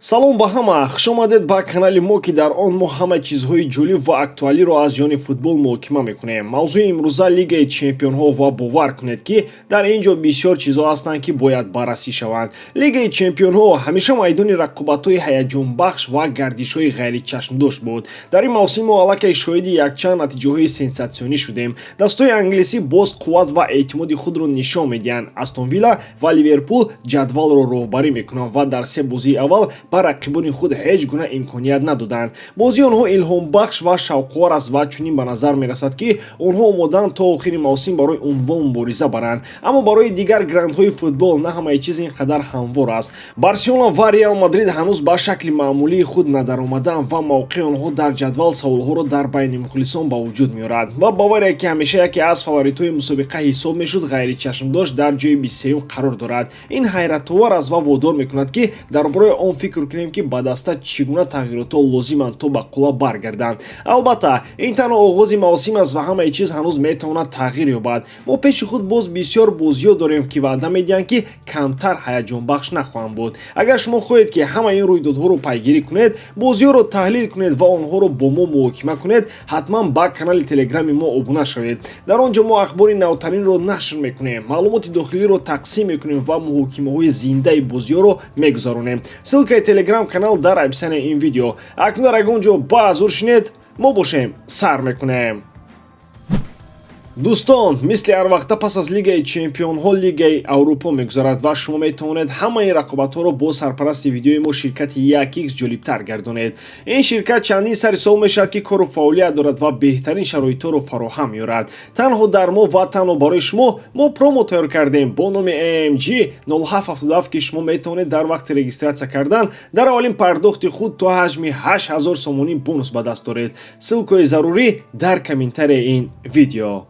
салом ба ҳама, хуш омадед ба канали мо ки дар он мо ҳама чизҳои ҷолиб ва актуалиро аз ҷони футбол муҳокима мекунем. Мавзӯи имрӯза Лигаи Чемпионҳо ва бовар кунед ки дар ин ҷо бисёр чизҳо ҳастанд ки бояд баррасӣ шаванд. Лигаи Чемпионҳо ҳамеша майдони рақобатҳои ҳаяҷонбахш ва гардишҳои ғайричашмдош буд. Дар ин мавсим мо аллакай шоҳиди якчанд натиҷаҳои сенсатсионӣ шудем. Дастаҳои англисӣ боз қувват ва эътимоди худро нишон медиҳанд. Астон Вилла ва Ливерпул ҷадвалро роҳбарӣ мекунанд ва дар се бозии аввал ба рақибони худ ҳеҷ гуна имконият надоданд. Бозии онҳо илҳомбахш ва шавқовар аст ва чунин ба назар мерасад ки онҳо омодаанд то охири мавсим барои унвон мубориза баранд. Аммо барои дигар грандҳои футбол на ҳамаи чиз ин қадар ҳамвор аст. Барселона ва Реал Мадрид ҳанӯз ба шакли маъмулии худ надаромаданд ва мавқеи онҳо дар ҷадвал саволҳоро дар байни мухлисон ба вуҷуд меорад. Ва Бавария ки ҳамеша яке аз фаворитҳои мусобиқа ҳисоб мешуд, ғайричашмдош дар ҷои 23 қарор дорад. Ин ҳайратовар аст ва водор мекунад ки дар бораи он фикр кунем ки ба даста чӣ гуна тағйиротҳо лозиманд то ба қулла баргарданд. Албатта ин танҳо оғози мавсим аст ва ҳамаи чиз ҳанӯз метавонад тағйир ёбад. Мо пеши худ боз бисёр бозиҳо дорем ки ваъда медиҳанд ки камтар ҳаяҷонбахш нахоҳанд буд. Агар шумо хоҳед ки ҳама ин рӯйдодҳоро пайгирӣ кунед, бозиҳоро таҳлил кунед ва онҳоро бо мо муҳокима кунед, ҳатман ба канали телеграми мо обуна шавед. Дар он ҷо мо ахбори навтаринро нашр мекунем, маълумоти дохилиро тақсим мекунем ва муҳокимаҳои зиндаи бозиҳоро мегузаронем. Ссилкаи телеграм канал дар описании ин видео. Акнун дар ягон ҷо ба ҳазур шинед, мо бошем сар мекунем. дӯстон, мисли ҳарвақта пас аз Лигаи Чемпионҳо Лигаи Аврупо мегузарад ва шумо метавонед ҳамаи рақобатҳоро бо сарпарасти видеои мо ширкати 1x ҷолибтар гардонед. Ин ширкат чандин сари сол мешавад ки кору фаъолият дорад ва беҳтарин шароитҳоро фароҳам меорад. Танҳо дар мо ва танҳо барои шумо мо промо тайёр кардем бо номи AMG 0777 ки шумо метавонед дар вақти регистратсия кардан дар аввалин пардохти худ то ҳаҷми 8000 сомонӣ бонус ба даст доред. Ссилкаи зарурӣ дар комментарияи ин видео.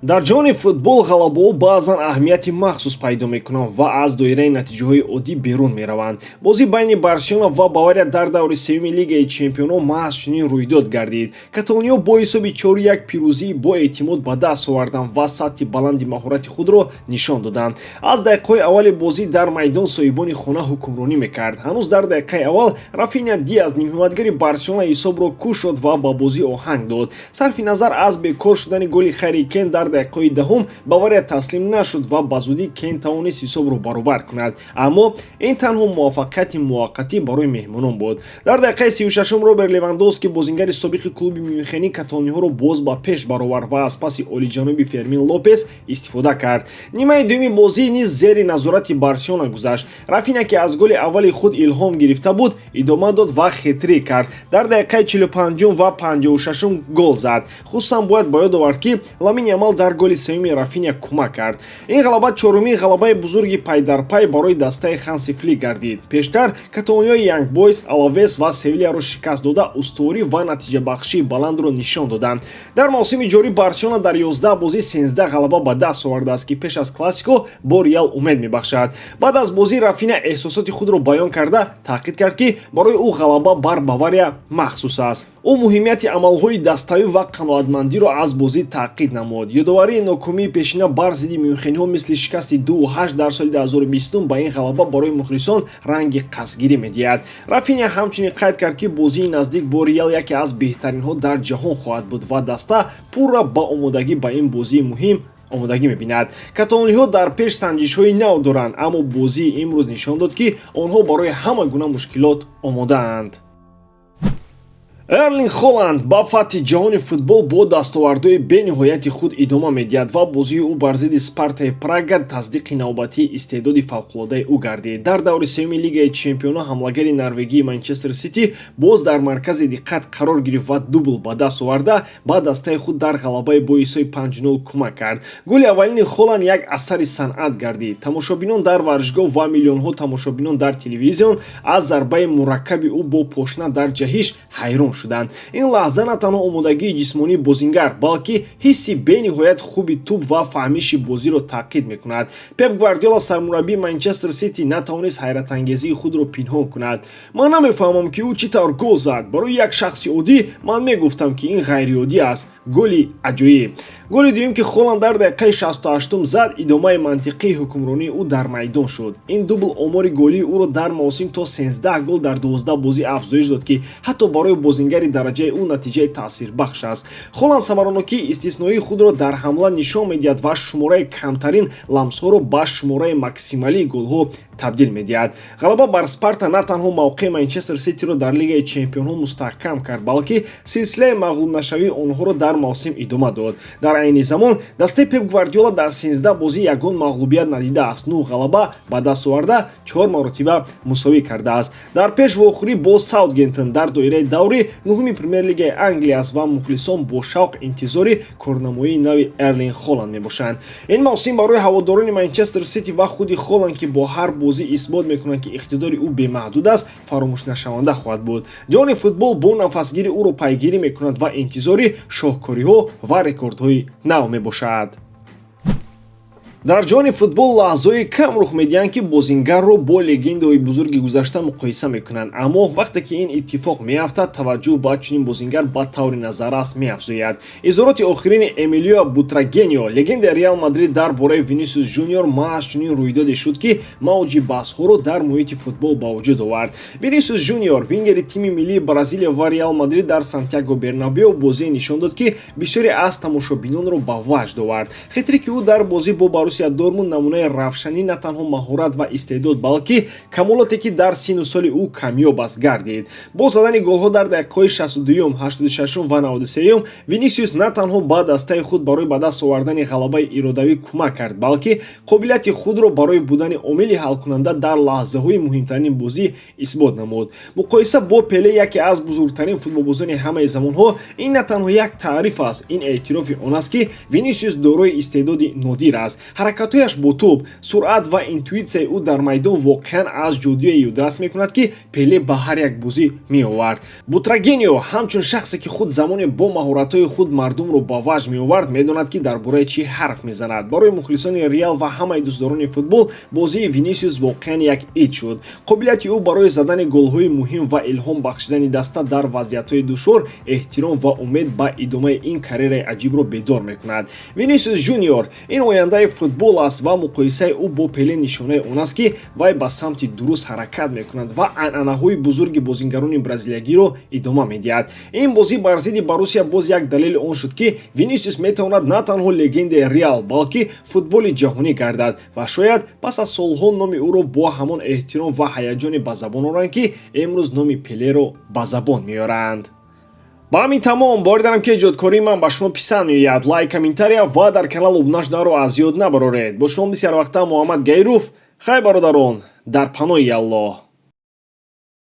Дар ҷони футбол ғалабаҳо баъзан аҳамияти махсус пайдо мекунанд ва аз доираи натиҷаҳои оддӣ берун мераванд. Бозӣ байни Барселона ва Бавария дар даври сеюми Лигаи Чемпионҳо маҳз чунин рӯйдод гардид. Каталониё бо ҳисоби 4-1 пирӯзӣ бо эътимод ба даст оварданд ва сатҳи баланди маҳорати худро нишон доданд. Аз дақиқаҳои аввали бозӣ дар майдон соҳибони хона ҳукмронӣ мекард. Ҳанӯз дар дақиқаи аввал Рафиня Диаз нимҳиматгари Барселона ҳисобро кушод ва ба бозӣ оҳанг дод. Сарфи назар аз бекор шудани голи Харри Кейн дар дақиқаи даҳум Бавария таслим нашуд ва ба зудӣ Кейн тавонист ҳисобро баробар кунад. Аммо ин танҳо муваффақияти муваққатӣ барои меҳмонон буд. Дар дақиқаи 36 Роберт Левандовски бозингари собиқи клуби Мюнхени каталониҳоро боз ба пеш баровард ва аз паси олиҷаноби Фермин Лопес истифода кард. Нимаи дуюми бозӣ низ зери назорати Барселона гузашт. Рафиня ки аз голи аввали худ илҳом гирифта буд, идома дод ва хетрик кард. Дар дақиқаи 45 ва 56 гол зад. Хусусан бояд ба ёд овард ки Ламин Ямал дар голи сеюми Рафиня кӯмак кард. Ин ғалаба чорумин ғалабаи бузурги пайдарпай барои дастаи Ханси Флик гардид. Пештар каталониёи Янг Бойс, Алавес ва Севильяро шикаст дода устуворӣ ва натиҷабахшии баландро нишон доданд. Дар мавсими ҷорӣ Барселона дар 11 бозӣ 13 ғалаба ба даст овардааст ки пеш аз классико бо Реал умед мебахшад. Баъд аз бозӣ Рафиня эҳсосоти худро баён карда таъқид кард ки барои ӯ ғалаба бар Бавария махсус аст. ӯ муҳимияти амалҳои даставӣ ва қаноатмандиро аз бозӣ таъқид намуд. Ёдоварии нокомии пешина бар зидди мюнхениҳо мисли шикасти 2-8 дар соли 2020 ба ин ғалаба барои мухлисон ранги қасдгирӣ медиҳад. Рафиня ҳамчунин қайд кард ки бозии наздик бо Реал яке аз беҳтаринҳо дар ҷаҳон хоҳад буд ва даста пурра ба омодагӣ ба ин бозии муҳим омодагӣ мебинад. Каталониҳо дар пеш санҷишҳои нав доранд, аммо бозии имрӯз нишон дод ки онҳо барои ҳама гуна мушкилот омодаанд. Эрлинг Холланд ба фатҳи ҷаҳони футбол бо дастовардҳои бениҳояти худ идома медиҳад ва бозии ӯ бар зидди Спартаи Прага тасдиқи навбатии истеъдоди фавқулодаи ӯ гардид. Дар даври сеюми Лигаи Чемпионҳо ҳамлагари норвегии Манчестер Сити боз дар маркази диққат қарор гирифт ва дубл ба даст оварда ба дастаи худ дар ғалабаи бо ҳисоби 5-0 кӯмак кард. Голи аввалини Холланд як асари санъат гардид. Тамошобинон дар варзишгоҳ ва миллионҳо тамошобинон дар телевизион аз зарбаи мураккаби ӯ бо пошна дар ҷаҳиш ҳайрон шуданд. ин лаҳза на танҳо омодагии ҷисмонии бозингар, балки ҳисси бениҳоят хуби тӯб ва фаҳмиши бозиро таъқид мекунад. Пеп Гвардиола, сармураббии Манчестер Сити, натавонист ҳайратангезии худро пинҳон кунад. ман намефаҳмам ки ӯ чӣ тавр гол зад. барои як шахси оддӣ ман мегуфтам ки ин ғайриоддӣ аст. голи аҷоиб. голи дуюм ки Холланд дар дақиқаи 68 зад, идомаи мантиқии ҳукмронии ӯ дар майдон шуд. ин дубл омори голии ӯро дар мавсим то 13 гол дар 12 бозӣ афзоиш дод, ки ҳатто барои бозингари дараҷаи ӯ натиҷаи таъсирбахш аст. Холланд самаронокии истисноии худро дар ҳамла нишон медиҳад ва шумораи камтарин ламсҳоро ба шумораи максималии голҳо табдил медиҳад. ғалаба бар Спарта на танҳо мавқеи Манчестер Ситиро дар Лигаи Чемпионҳо мустаҳкам кард, балки силсилаи мағлубнашавии онҳоро дар мавсим идома дод. дар айни замон дастаи Пеп Гвардиола дар 13 бозӣ ягон мағлубият надидааст, 9 ғалаба ба даст оварда 4 маротиба мусовӣ кардааст. дар пешвохӯрӣ бо Саутгемптон дар доираи даври 9-уми Премер-лигаи Англия аст ва мухлисон бо шавқ интизори корнамоии нави Эрлинг Холланд мебошанд. ин мавсим барои ҳаводорони Манчестер Сити ва худи Холланд, ки бо ҳар бозӣ исбот мекунанд ки иқтидори ӯ бемаҳдуд аст, фаромӯшнашаванда хоҳад буд. ҷаҳони футбол бо нафасгири ӯро пайгирӣ мекунад ва интизори шоҳкориҳо ва рекордҳои нав мебошад. дар ҷони футбол лаҳзаҳои кам рух медиҳанд ки бозингарро бо легендаҳои бузурги гузашта муқоиса мекунанд, аммо вақте ки ин иттифоқ меафтад, таваҷҷӯҳ ба чунин бозингар ба таври назаррас меафзояд. изҳороти охирини Эмилио Бутрагеньо, легендаи Реал Мадрид, дар бораи Винисиус Жуниор маҳз чунин рӯйдоде шуд, ки мавҷи баҳсҳоро дар муҳити футбол ба вуҷуд овард. Винисиус Жуниор, вингери тими миллии Бразилия ва Реал Мадрид, дар Сантьяго Бернабеу бозие нишон дод, ки бисёре аз тамошобинонро ба ваҷд овард. хитрии ки ӯ дар бозӣ бо Боруссия Дормунд намунаи равшанӣ на танҳо маҳорат ва истеъдод, балки камолоте ки дар сину соли ӯ камёб аст гардид. бо задани голҳо дар дақиқаҳои 62, 86 ва 93 Винисиус на танҳо ба дастаи худ барои ба даст овардани ғалабаи иродавӣ кӯмак кард, балки қобилияти худро барои будани омили ҳалкунанда дар лаҳзаҳои муҳимтарини бозӣ исбот намуд. муқоиса бо Пеле, яке аз бузургтарин футболбозони ҳамаи замонҳо, ин на танҳо як таъриф аст, ин эътирофи он аст, ки Винисиус дорои истеъдоди нодир аст. ҳаракатҳояш бо тӯб, суръат ва интуитсияи ӯ дар майдон воқеан аз ҷодуи юдраст мекунад, ки Пеле ба ҳар як бозӣ меовард. Бутрагеньо ҳамчун шахсе ки худ замоне бо маҳоратҳои худ мардумро ба ваҷд меовард, медонад ки дар бораи чӣ ҳарф мезанад. барои мухлисони Реал ва ҳамаи дӯстдорони футбол бозии Винисиус воқеан як ид шуд. қобилияти ӯ барои задани голҳои муҳим ва илҳом бахшидани даста дар вазъиятҳои душвор эҳтиром ва умед ба идомаи ин карьераи аҷибро бедор мекунад. Винисиус Жуниор ин ояндаи футбол аст ва муқоисаи ӯ бо Пеле нишонаи он аст, ки вай ба самти дуруст ҳаракат мекунад ва анъанаҳои бузурги бозингарони бразилиягиро идома медиҳад. ин бозӣ бар зидди Боруссия боз як далели он шуд, ки Винисиус метавонад на танҳо легендаи Реал, балки футболи ҷаҳонӣ гардад ва шояд пас аз солҳо номи ӯро бо ҳамон эҳтиром ва ҳаяҷоне ба забон оранд, ки имрӯз номи Пелеро ба забон меоранд. ба ҳамин тамом, бори дарам ки эҷодкории ман ба шумо писанд меояд. лайк, комментария ва дар канал обунашдаро аз ёд набароред. бо шумо бисёр вақта Муҳаммад Гайруф. хай бародарон, дар паноҳи Аллоҳ.